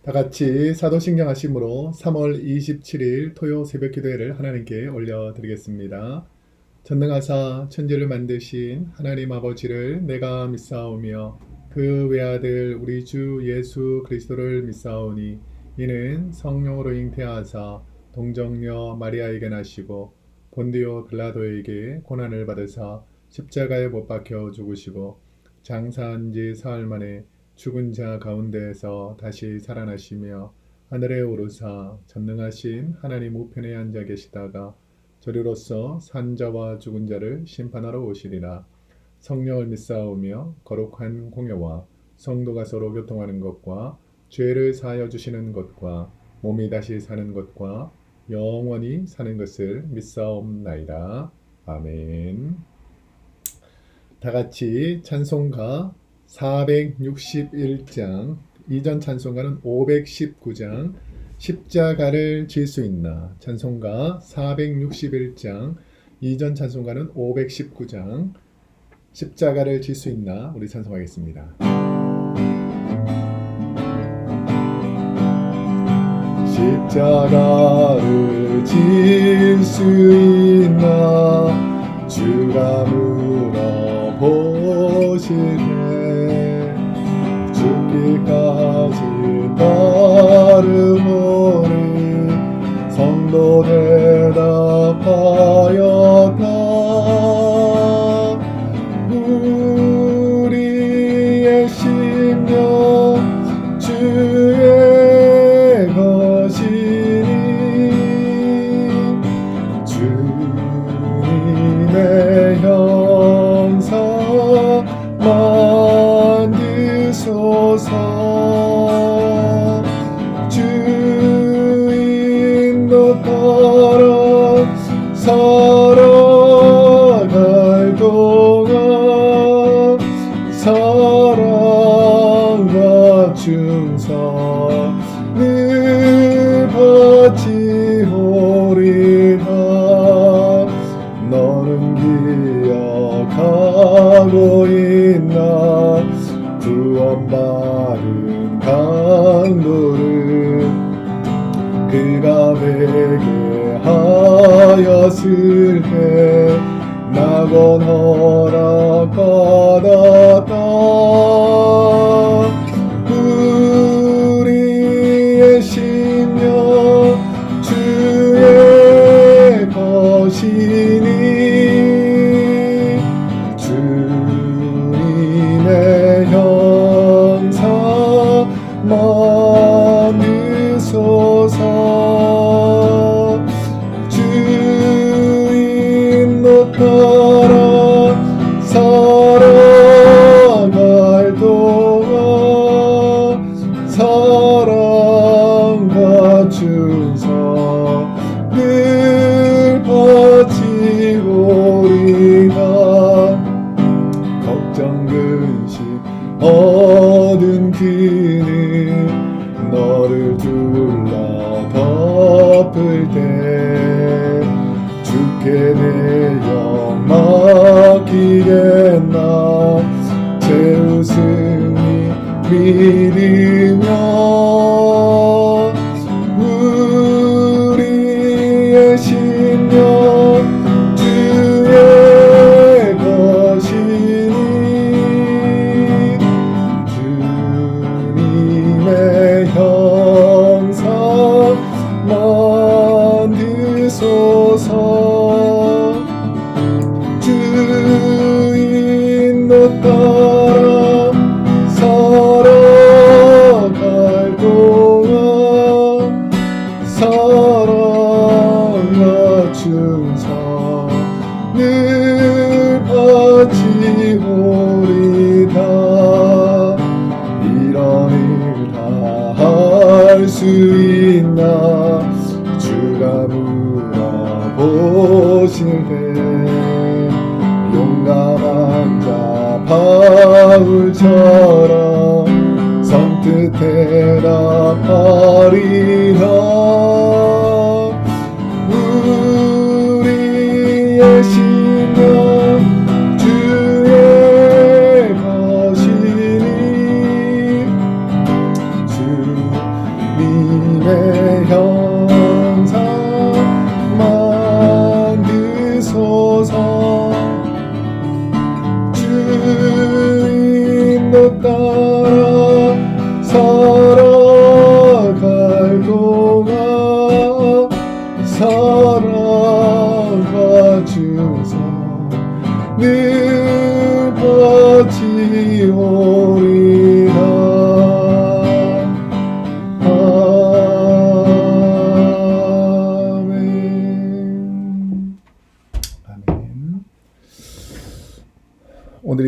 다 같이 사도신경 하심으로 3월 27일 토요 새벽 기도회를 하나님께 올려드리겠습니다. 전능하사 천지를 만드신 하나님 아버지를 내가 믿사오며 그 외아들 우리 주 예수 그리스도를 믿사오니 이는 성령으로 잉태하사 동정녀 마리아에게 나시고 본디오 빌라도에게 고난을 받으사 십자가에 못 박혀 죽으시고 장사한 지 사흘 만에 죽은 자 가운데에서 다시 살아나시며 하늘에 오르사 전능하신 하나님 우편에 앉아 계시다가 저리로서 산 자와 죽은 자를 심판하러 오시리라. 성령을 믿사오며 거룩한 공예와 성도가 서로 교통하는 것과 죄를 사하여 주시는 것과 몸이 다시 사는 것과 영원히 사는 것을 믿사옵나이다. 아멘. 다 같이 찬송가 461장, 이전 찬송가는 519장, 십자가를 질 수 있나. 찬송가 461장, 이전 찬송가는 519장, 십자가를 질 수 있나. 우리 찬송하겠습니다. 십자가를 질 수 있나. 주가 물어보실 때 죽기까지 따르오니 성도 대답하였다. 우리의 심령 주의 것이니 주님의 형상 만드소서. 주인도 따라 살아갈 동안 사랑과 충성을 바치오리다. 너는 기억하고 있나. 구원받은 강도를 그가 베게 하였을 때 낙원 허락받았다. 우리의 심령 주의 것이니 주님의 형상 만드소서. 주인도 따라 살아갈 동안 사랑과 충성을 바치오리다. 걱정 근심 얻은 그는 너를 둘러 덮을 때 주께 내 영 맡기겠나. 제우승이 믿으며 우리의 심령 주의 것이니 주님의 형상 만드소서. 주인도 따라 살아갈 동안 사랑과 충성을 바치오리다. 이런 일 다 할 수 있나. 주가 물어보실 때 용감한 자 바울처럼 선뜻 대답하리라. 우리의 심령 주의 것이니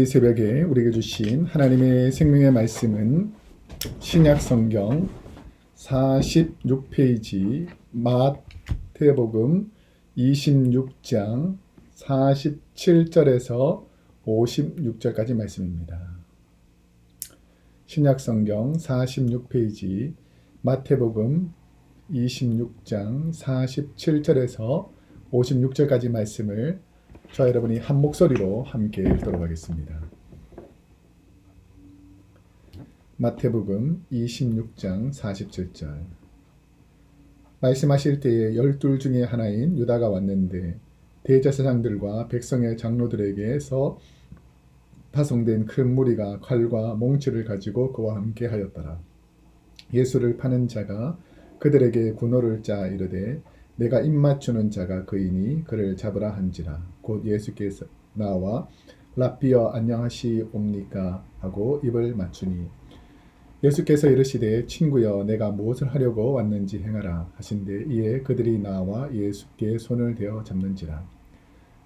새벽에 우리에게 주신 하나님의 생명의 말씀은 신약 성경 46페이지 마태복음 26장 47절에서 56절까지 말씀입니다. 신약 성경 46페이지 마태복음 26장 47절에서 56절까지 말씀을 저와 여러분이 한 목소리로 함께 읽도록 하겠습니다. 마태복음 26장 47절. 말씀하실 때에 12 중에 하나인 유다가 왔는데 대제사장들과 백성의 장로들에게서 파송된 큰 무리가 칼과 몽치를 가지고 그와 함께 하였더라. 예수를 파는 자가 그들에게 군호를 짜 이르되 내가 입맞추는 자가 그이니 그를 잡으라 한지라. 곧 예수께서 나와 라삐어 안녕하시옵니까 하고 입을 맞추니 예수께서 이르시되 친구여 내가 무엇을 하려고 왔는지 행하라 하신대 이에 그들이 나와 예수께 손을 대어 잡는지라.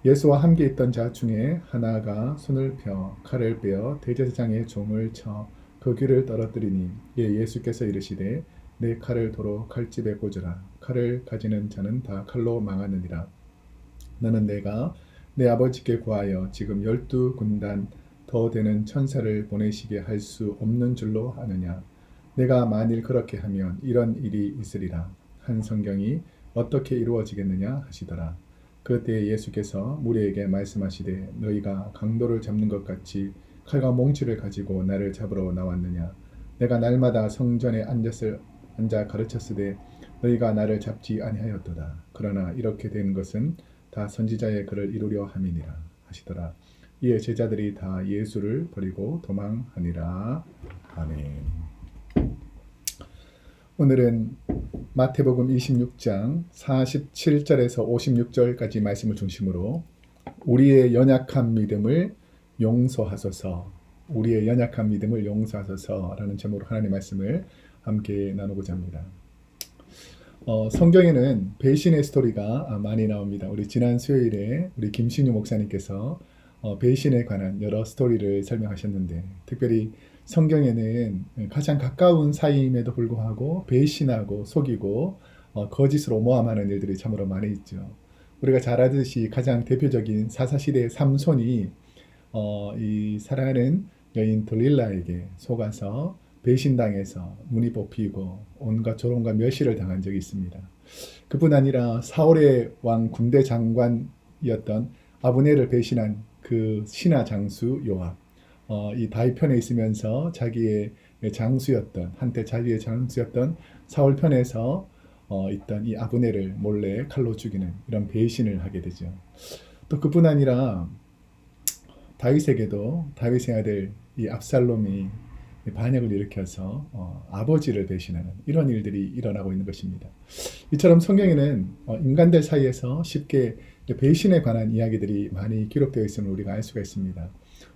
예수와 함께 있던 자 중에 하나가 손을 펴 칼을 빼어 대제사장의 종을 쳐 그 귀를 떨어뜨리니 이에 예수께서 이르시되 내 칼을 도로 칼집에 꽂으라. 칼을 가지는 자는 다 칼로 망하느니라. 너는 내가 내 아버지께 구하여 지금 12군단 더 되는 천사를 보내시게 할 수 없는 줄로 아느냐. 내가 만일 그렇게 하면 이런 일이 있으리라. 한 성경이 어떻게 이루어지겠느냐 하시더라. 그때 예수께서 무리에게 말씀하시되 너희가 강도를 잡는 것 같이 칼과 몽치를 가지고 나를 잡으러 나왔느냐. 내가 날마다 성전에 앉아 가르쳤으되 너희가 나를 잡지 아니하였도다. 그러나 이렇게 된 것은 다 선지자의 글을 이루려 함이니라 하시더라. 이에 제자들이 다 예수를 버리고 도망하니라. 아멘. 오늘은 마태복음 26장 47절에서 56절까지 말씀을 중심으로 우리의 연약한 믿음을 용서하소서, 우리의 연약한 믿음을 용서하소서라는 제목으로 하나님의 말씀을 함께 나누고자 합니다. 성경에는 배신의 스토리가 많이 나옵니다. 우리 지난 수요일에 우리 김신유 목사님께서 배신에 관한 여러 스토리를 설명하셨는데 특별히 성경에는 가장 가까운 사이임에도 불구하고 배신하고 속이고 거짓으로 모함하는 일들이 참으로 많이 있죠. 우리가 잘 알듯이 가장 대표적인 사사시대의 삼손이 이 사랑하는 여인 들릴라에게 속아서 배신당해서 문이 뽑히고 온갖 조롱과 멸시를 당한 적이 있습니다. 그뿐 아니라 사울의 왕 군대 장관이었던 아브넬을 배신한 그 신하 장수 요압, 이 다윗 편에 있으면서 한때 자기의 장수였던 사울 편에서 있던 이 아브넬을 몰래 칼로 죽이는 이런 배신을 하게 되죠. 또 그뿐 아니라 다윗에게도 다윗의 아들 이 압살롬이 반역을 일으켜서 아버지를 배신하는 이런 일들이 일어나고 있는 것입니다. 이처럼 성경에는 인간들 사이에서 쉽게 배신에 관한 이야기들이 많이 기록되어 있음을 우리가 알 수가 있습니다.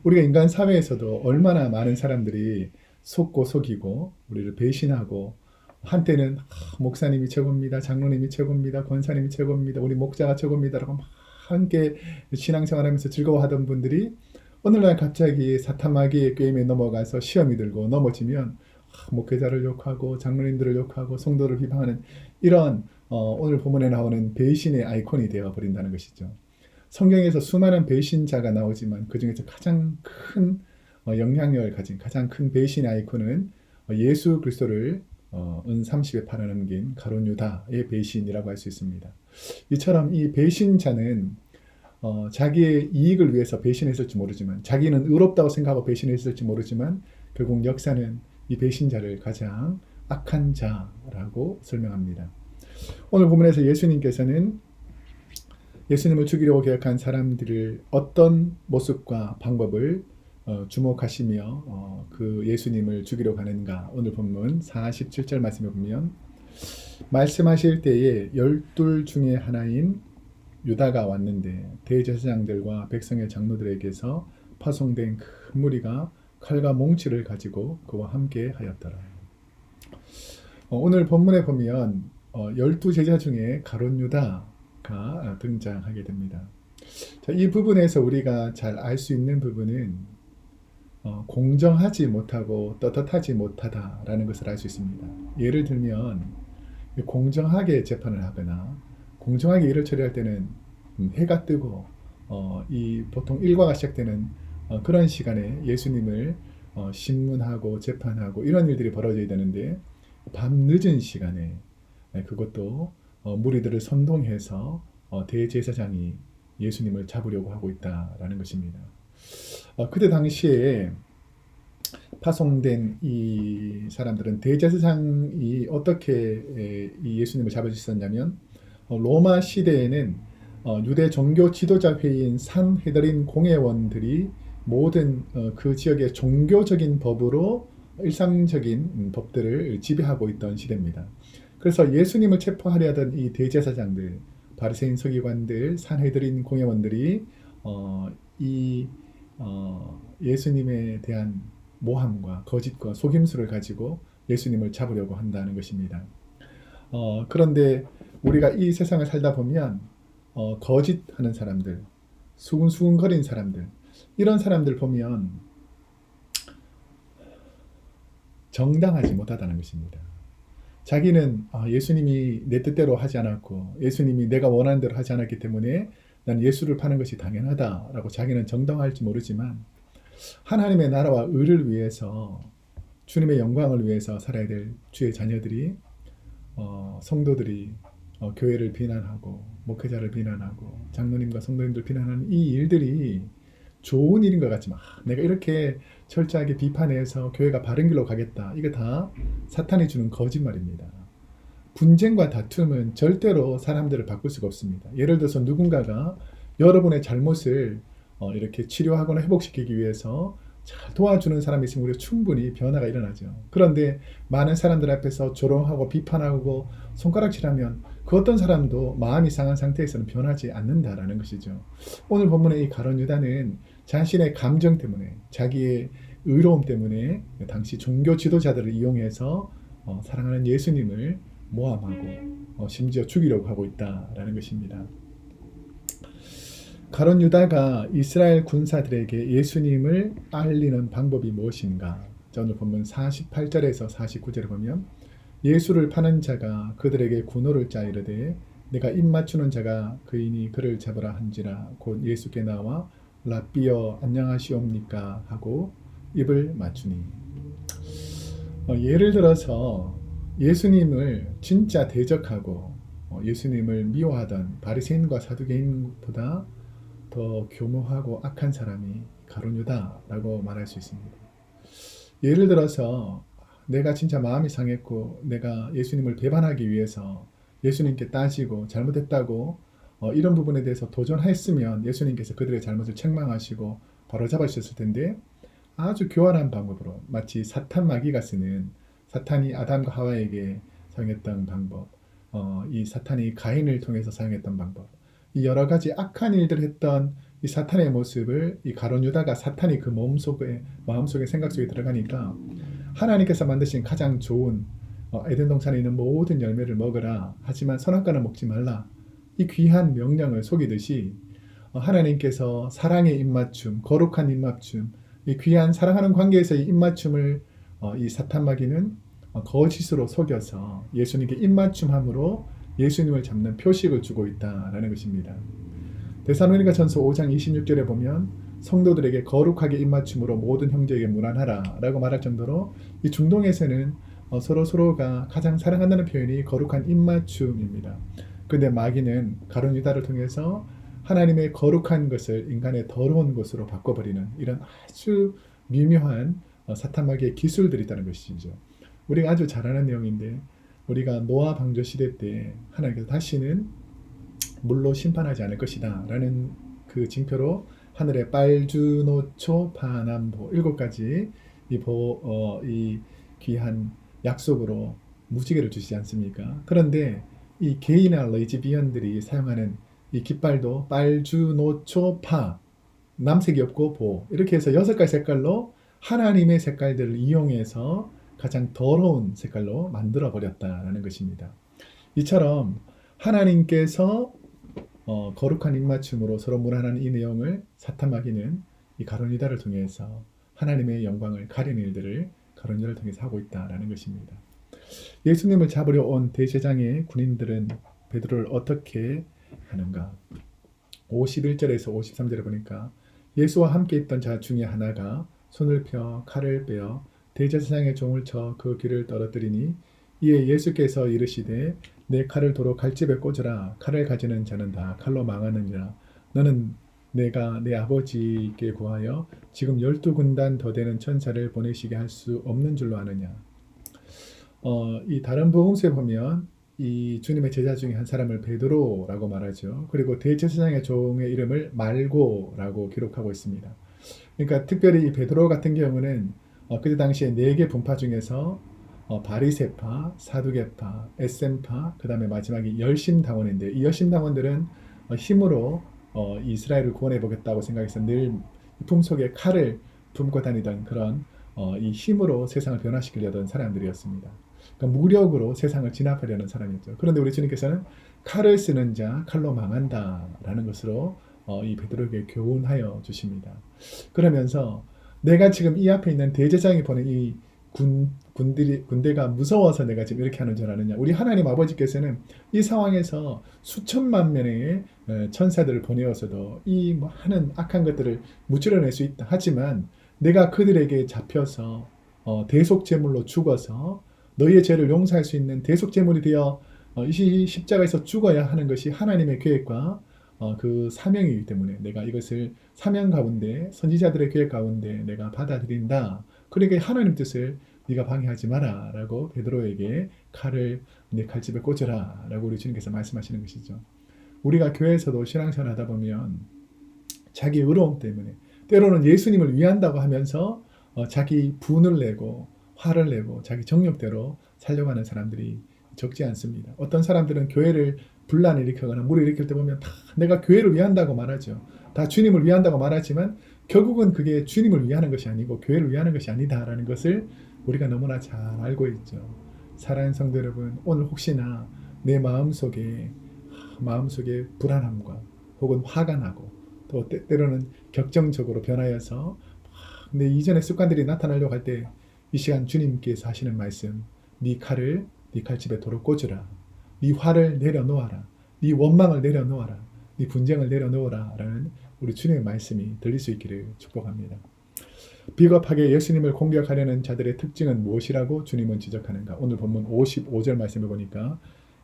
우리가 인간 사회에서도 얼마나 많은 사람들이 속고 속이고 우리를 배신하고 한때는 목사님이 최고입니다, 장로님이 최고입니다, 권사님이 최고입니다, 우리 목자가 최고입니다라고 막 함께 신앙생활하면서 즐거워하던 분들이 오늘날 갑자기 사타마귀의 게임에 넘어가서 시험이 들고 넘어지면 목회자를 욕하고 장로님들을 욕하고 성도를 비방하는 이런 오늘 본문에 나오는 배신의 아이콘이 되어버린다는 것이죠. 성경에서 수많은 배신자가 나오지만 그 중에서 가장 큰 영향력을 가진 가장 큰 배신의 아이콘은 예수 그리스도를 은 30에 팔아넘긴 가룟 유다의 배신이라고 할 수 있습니다. 이처럼 이 배신자는 자기의 이익을 위해서 배신했을지 모르지만 자기는 의롭다고 생각하고 배신했을지 모르지만 결국 역사는 이 배신자를 가장 악한 자라고 설명합니다. 오늘 본문에서 예수님께서는 예수님을 죽이려고 계획한 사람들을 어떤 모습과 방법을 주목하시며 그 예수님을 죽이려고 하는가. 오늘 본문 47절 말씀에 보면 말씀하실 때에 12 중에 하나인 유다가 왔는데 대제사장들과 백성의 장로들에게서 파송된 큰 무리가 칼과 몽치를 가지고 그와 함께 하였더라. 오늘 본문에 보면 12 제자 중에 가룟 유다가 등장하게 됩니다. 자, 이 부분에서 우리가 잘 알 수 있는 부분은 공정하지 못하고 떳떳하지 못하다라는 것을 알 수 있습니다. 예를 들면 공정하게 재판을 하거나 공정하게 일을 처리할 때는 해가 뜨고 이 보통 일과가 시작되는 그런 시간에 예수님을 신문하고 재판하고 이런 일들이 벌어져야 되는데 밤 늦은 시간에 그것도 무리들을 선동해서 대제사장이 예수님을 잡으려고 하고 있다라는 것입니다. 그때 당시에 파송된 이 사람들은 대제사장이 어떻게 이 예수님을 잡을 수 있었냐면 로마 시대에는 유대 종교 지도자 회의인 산헤드린 공회원들이 모든 그 지역의 종교적인 법으로 일상적인 법들을 지배하고 있던 시대입니다. 그래서 예수님을 체포하려 하던 이 대제사장들, 바리새인 서기관들, 산헤드린 공회원들이 이 예수님에 대한 모함과 거짓과 속임수를 가지고 예수님을 잡으려고 한다는 것입니다. 그런데 우리가 이 세상을 살다 보면 거짓하는 사람들, 수근수근거리는 사람들, 이런 사람들 보면 정당하지 못하다는 것입니다. 자기는 예수님이 내 뜻대로 하지 않았고 예수님이 내가 원하는 대로 하지 않았기 때문에 난 예수를 파는 것이 당연하다라고 자기는 정당할지 모르지만 하나님의 나라와 의를 위해서 주님의 영광을 위해서 살아야 될 주의 자녀들이 성도들이 교회를 비난하고 목회자를 비난하고 장로님과 성도님들 비난하는 이 일들이 좋은 일인 것 같지만 내가 이렇게 철저하게 비판해서 교회가 바른 길로 가겠다. 이거 다 사탄이 주는 거짓말입니다. 분쟁과 다툼은 절대로 사람들을 바꿀 수가 없습니다. 예를 들어서 누군가가 여러분의 잘못을 이렇게 치료하거나 회복시키기 위해서 잘 도와주는 사람이 있으면 우리가 충분히 변화가 일어나죠. 그런데 많은 사람들 앞에서 조롱하고 비판하고 손가락질하면 그 어떤 사람도 마음이 상한 상태에서는 변하지 않는다라는 것이죠. 오늘 본문의 이 가룟 유다는 자신의 감정 때문에 자기의 의로움 때문에 당시 종교 지도자들을 이용해서 사랑하는 예수님을 모함하고 심지어 죽이려고 하고 있다라는 것입니다. 가룟 유다가 이스라엘 군사들에게 예수님을 알리는 방법이 무엇인가? 오늘 보면 48절에서 49절에 보면 예수를 파는 자가 그들에게 군호를 짜 이르되 내가 입 맞추는 자가 그이니 그를 잡으라 한지라 곧 예수께 나와 라삐여 안녕하시옵니까 하고 입을 맞추니. 예를 들어서 예수님을 진짜 대적하고 예수님을 미워하던 바리새인과 사두개인보다 더 교묘하고 악한 사람이 가룟 유다라고 말할 수 있습니다. 예를 들어서 내가 진짜 마음이 상했고 내가 예수님을 배반하기 위해서 예수님께 따지고 잘못했다고 이런 부분에 대해서 도전했으면 예수님께서 그들의 잘못을 책망하시고 바로잡으셨을 텐데 아주 교활한 방법으로 마치 사탄 마귀가 쓰는 사탄이 아담과 하와에게 사용했던 방법, 이 사탄이 가인을 통해서 사용했던 방법, 이 여러 가지 악한 일들을 했던 이 사탄의 모습을 이 가룟 유다가 사탄이 그 마음속에 생각 속에 들어가니까 하나님께서 만드신 가장 좋은 에덴 동산에 있는 모든 열매를 먹으라 하지만 선악과는 먹지 말라 이 귀한 명령을 속이듯이 하나님께서 사랑의 입맞춤, 거룩한 입맞춤, 이 귀한 사랑하는 관계에서의 입맞춤을 이 사탄 마귀는 거짓으로 속여서 예수님께 입맞춤함으로 예수님을 잡는 표식을 주고 있다라는 것입니다. 데살로니가 전서 5장 26절에 보면 성도들에게 거룩하게 입맞춤으로 모든 형제에게 무난하라 라고 말할 정도로 이 중동에서는 서로가 가장 사랑한다는 표현이 거룩한 입맞춤입니다. 그런데 마귀는 가룟 유다를 통해서 하나님의 거룩한 것을 인간의 더러운 것으로 바꿔버리는 이런 아주 미묘한 사탄 마귀의 기술들이 있다는 것이죠. 우리가 아주 잘 아는 내용인데 우리가 노아 방조 시대 때 하나님께서 다시는 물로 심판하지 않을 것이다 라는 그 징표로 하늘에 빨주노초 파남보 7가지 이 귀한 약속으로 무지개를 주시지 않습니까? 그런데 이 게이나 레즈비언들이 사용하는 이 깃발도 빨주노초 파 남색이 없고 보 이렇게 해서 6가지 색깔로 하나님의 색깔들을 이용해서 가장 더러운 색깔로 만들어 버렸다라는 것입니다. 이처럼 하나님께서 거룩한 입맞춤으로 서로 무난하는 이 내용을 사탄 마귀는 이 가룟 유다를 통해서 하나님의 영광을 가리는 일들을 가룟 유다를 통해서 하고 있다라는 것입니다. 예수님을 잡으려 온 대제사장의 군인들은 베드로를 어떻게 하는가? 51절에서 53절에 보니까 예수와 함께 있던 자 중에 하나가 손을 펴 칼을 빼어 대제사장의 종을 쳐 그 귀를 떨어뜨리니 이에 예수께서 이르시되 내 칼을 도로 칼집에 꽂으라. 칼을 가지는 자는 다 칼로 망하느니라. 너는 내가 내 아버지께 구하여 지금 12군단 더 되는 천사를 보내시게 할 수 없는 줄로 아느냐. 이 다른 복음서에 보면 이 주님의 제자 중에 한 사람을 베드로라고 말하죠. 그리고 대제사장의 종의 이름을 말고라고 기록하고 있습니다. 그러니까 특별히 이 베드로 같은 경우는 그때 당시에 4개 분파 중에서 바리새파, 사두개파, 에셈파, 그 다음에 마지막이 열심당원인데 이 열심당원들은 힘으로 이스라엘을 구원해 보겠다고 생각해서 늘 품속에 칼을 품고 다니던 그런 이 힘으로 세상을 변화시키려던 사람들이었습니다. 그러니까 무력으로 세상을 진압하려는 사람이었죠. 그런데 우리 주님께서는 칼을 쓰는 자 칼로 망한다라는 것으로 이 베드로에게 교훈하여 주십니다. 그러면서 내가 지금 이 앞에 있는 대제사장이 보낸 이 군대가 무서워서 내가 지금 이렇게 하는 줄 아느냐. 우리 하나님 아버지께서는 이 상황에서 수천만 명의 천사들을 보내어서도 이 많은 악한 것들을 무찌러낼 수 있다. 하지만 내가 그들에게 잡혀서 대속제물로 죽어서 너희의 죄를 용서할 수 있는 대속제물이 되어 이 십자가에서 죽어야 하는 것이 하나님의 계획과 그 사명이기 때문에 내가 이것을 사명 가운데 선지자들의 계획 가운데 내가 받아들인다. 그러니까 하나님 뜻을 네가 방해하지 마라 라고 베드로에게 칼을 내 칼집에 꽂으라 라고 우리 주님께서 말씀하시는 것이죠. 우리가 교회에서도 신앙생활 하다 보면 자기 의로움 때문에 때로는 예수님을 위한다고 하면서 자기 분을 내고 화를 내고 자기 정욕대로 살려고 하는 사람들이 적지 않습니다. 어떤 사람들은 교회를 분란을 일으키거나 물을 일으킬 때 보면 다 내가 교회를 위한다고 말하죠. 다 주님을 위한다고 말하지만 결국은 그게 주님을 위하는 것이 아니고 교회를 위하는 것이 아니다라는 것을 우리가 너무나 잘 알고 있죠. 사랑하는 성도 여러분, 오늘 혹시나 내 마음속에 불안함과 혹은 화가 나고 또 때로는 격정적으로 변하여서 내 이전의 습관들이 나타나려고 할 때 이 시간 주님께서 하시는 말씀, 네 칼을 네 칼집에 도로 꽂으라. 네 화를 내려놓아라. 네 원망을 내려놓아라. 네 분쟁을 내려놓으라 라는 우리 주님의 말씀이 들릴 수 있기를 축복합니다. 비겁하게 예수님을 공격하려는 자들의 특징은 무엇이라고 주님은 지적하는가? 오늘 본문 55절 말씀을 보니까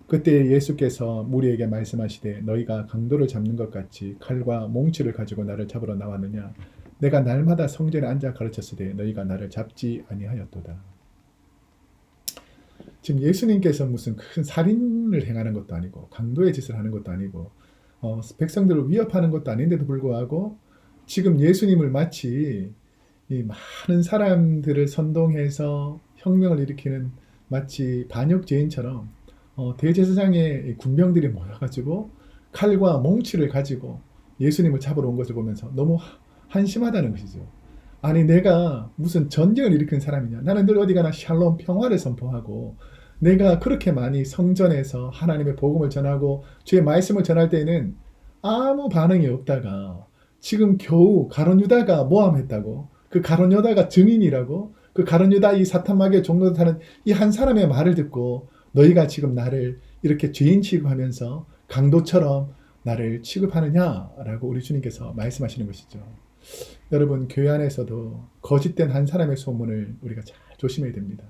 그때 예수께서 무리에게 말씀하시되 너희가 강도를 잡는 것 같이 칼과 몽치를 가지고 나를 잡으러 나왔느냐? 내가 날마다 성전에 앉아 가르쳤으되 너희가 나를 잡지 아니하였도다. 지금 예수님께서 무슨 큰 살인을 행하는 것도 아니고 강도의 짓을 하는 것도 아니고 백성들을 위협하는 것도 아닌데도 불구하고 지금 예수님을 마치 이 많은 사람들을 선동해서 혁명을 일으키는 마치 반역죄인처럼 대제사장의 군병들이 모여가지고 칼과 몽치를 가지고 예수님을 잡으러 온 것을 보면서 너무 한심하다는 것이죠. 아니 내가 무슨 전쟁을 일으킨 사람이냐. 나는 늘 어디 가나 샬롬 평화를 선포하고 내가 그렇게 많이 성전에서 하나님의 복음을 전하고 주의 말씀을 전할 때에는 아무 반응이 없다가 지금 겨우 가룟 유다가 모함했다고 그 가룟 유다가 증인이라고 그 가룟 유다 이 사탄 마귀의 종로를 타는 이 한 사람의 말을 듣고 너희가 지금 나를 이렇게 죄인 취급하면서 강도처럼 나를 취급하느냐라고 우리 주님께서 말씀하시는 것이죠. 여러분 교회 안에서도 거짓된 한 사람의 소문을 우리가 잘 조심해야 됩니다.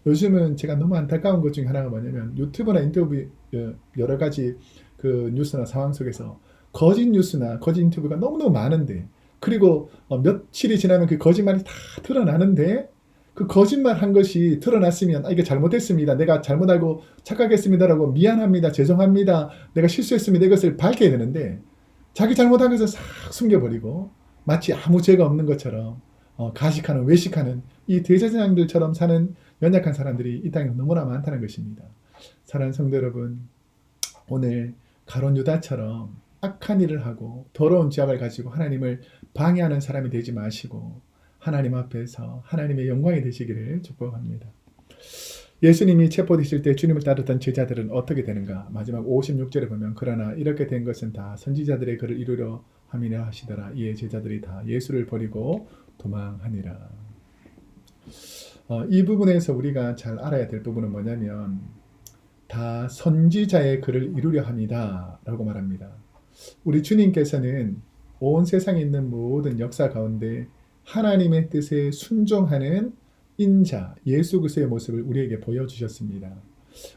요즘은 제가 너무 안타까운 것 중에 하나가 뭐냐면 유튜브나 인터뷰 여러 가지 그 뉴스나 상황 속에서 거짓 뉴스나 거짓 인터뷰가 너무너무 많은데 그리고 며칠이 지나면 그 거짓말이 다 드러나는데 그 거짓말 한 것이 드러났으면 이게 잘못했습니다. 내가 잘못 알고 착각했습니다라고 미안합니다. 죄송합니다. 내가 실수했습니다. 이것을 밝혀야 되는데 자기 잘못한 것을 싹 숨겨버리고 마치 아무 죄가 없는 것처럼 가식하는 외식하는 이 대제사장들처럼 사는 연약한 사람들이 이 땅에 너무나 많다는 것입니다. 사랑하는 성도 여러분, 오늘 가룟 유다처럼 악한 일을 하고 더러운 죄악을 가지고 하나님을 방해하는 사람이 되지 마시고 하나님 앞에서 하나님의 영광이 되시기를 축복합니다. 예수님이 체포되실 때 주님을 따르던 제자들은 어떻게 되는가? 마지막 56절에 보면 그러나 이렇게 된 것은 다 선지자들의 글을 이루려 함이라 하시더라. 이에 제자들이 다 예수를 버리고 도망하니라. 이 부분에서 우리가 잘 알아야 될 부분은 뭐냐면 다 선지자의 글을 이루려 합니다 라고 말합니다. 우리 주님께서는 온 세상에 있는 모든 역사 가운데 하나님의 뜻에 순종하는 인자 예수 그리스도의 모습을 우리에게 보여주셨습니다.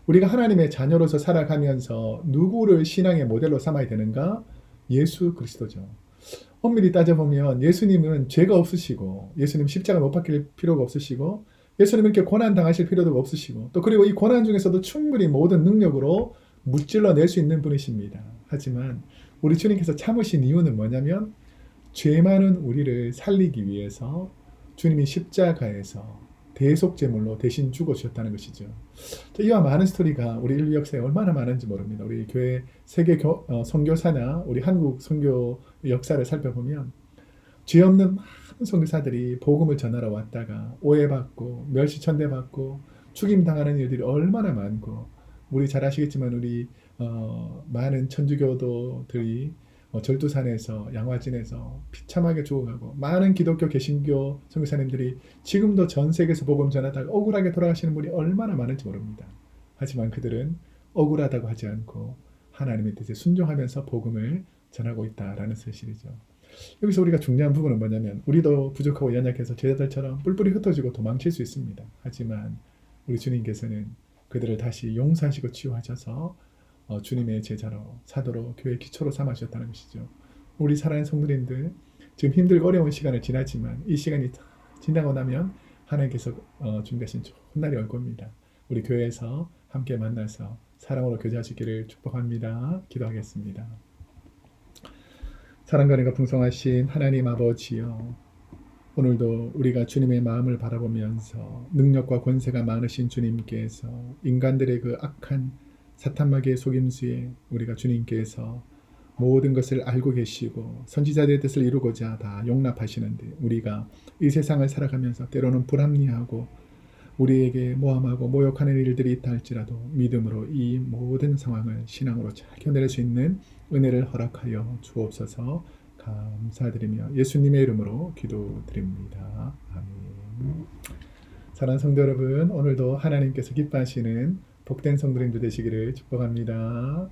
우리가 하나님의 자녀로서 살아가면서 누구를 신앙의 모델로 삼아야 되는가? 예수 그리스도죠. 엄밀히 따져보면 예수님은 죄가 없으시고 예수님 십자가 못 박힐 필요가 없으시고 예수님 이렇게 고난 당하실 필요도 없으시고 또 그리고 이 고난 중에서도 충분히 모든 능력으로 무찔러 낼 수 있는 분이십니다. 하지만 우리 주님께서 참으신 이유는 뭐냐면 죄 많은 우리를 살리기 위해서 주님이 십자가에서 대속제물로 대신 죽어주셨다는 것이죠. 이와 많은 스토리가 우리 인류 역사에 얼마나 많은지 모릅니다. 우리 교회 세계 선교사나 우리 한국 선교 역사를 살펴보면 죄 없는 많은 선교사들이 복음을 전하러 왔다가 오해받고 멸시천대받고 죽임당하는 일들이 얼마나 많고 우리 잘 아시겠지만 우리 많은 천주교도들이 절두산에서 양화진에서 비참하게 죽어가고 많은 기독교 개신교 선교사님들이 지금도 전 세계에서 복음 전하다가 억울하게 돌아가시는 분이 얼마나 많은지 모릅니다. 하지만 그들은 억울하다고 하지 않고 하나님의 뜻에 순종하면서 복음을 전하고 있다라는 사실이죠. 여기서 우리가 중요한 부분은 뭐냐면 우리도 부족하고 연약해서 제자들처럼 뿔뿔이 흩어지고 도망칠 수 있습니다. 하지만 우리 주님께서는 그들을 다시 용서하시고 치유하셔서 주님의 제자로 사도로 교회 기초로 삼으셨다는 것이죠. 우리 사랑하는 성도님들 지금 힘들고 어려운 시간을 지났지만 이 시간이 다 지나고 나면 하나님께서 준비하신 좋은 날이 올 겁니다. 우리 교회에서 함께 만나서 사랑으로 교제하시기를 축복합니다. 기도하겠습니다. 사랑과 은혜가 풍성하신 하나님 아버지여, 오늘도 우리가 주님의 마음을 바라보면서 능력과 권세가 많으신 주님께서 인간들의 그 악한 사탄마귀의 속임수에 우리가 주님께서 모든 것을 알고 계시고 선지자들의 뜻을 이루고자 다 용납하시는데 우리가 이 세상을 살아가면서 때로는 불합리하고 우리에게 모함하고 모욕하는 일들이 있다 할지라도 믿음으로 이 모든 상황을 신앙으로 잘 견뎌낼 수 있는 은혜를 허락하여 주옵소서. 감사드리며 예수님의 이름으로 기도드립니다. 아멘. 사랑하는 성도 여러분, 오늘도 하나님께서 기뻐하시는 복된 성도님들 되시기를 축복합니다.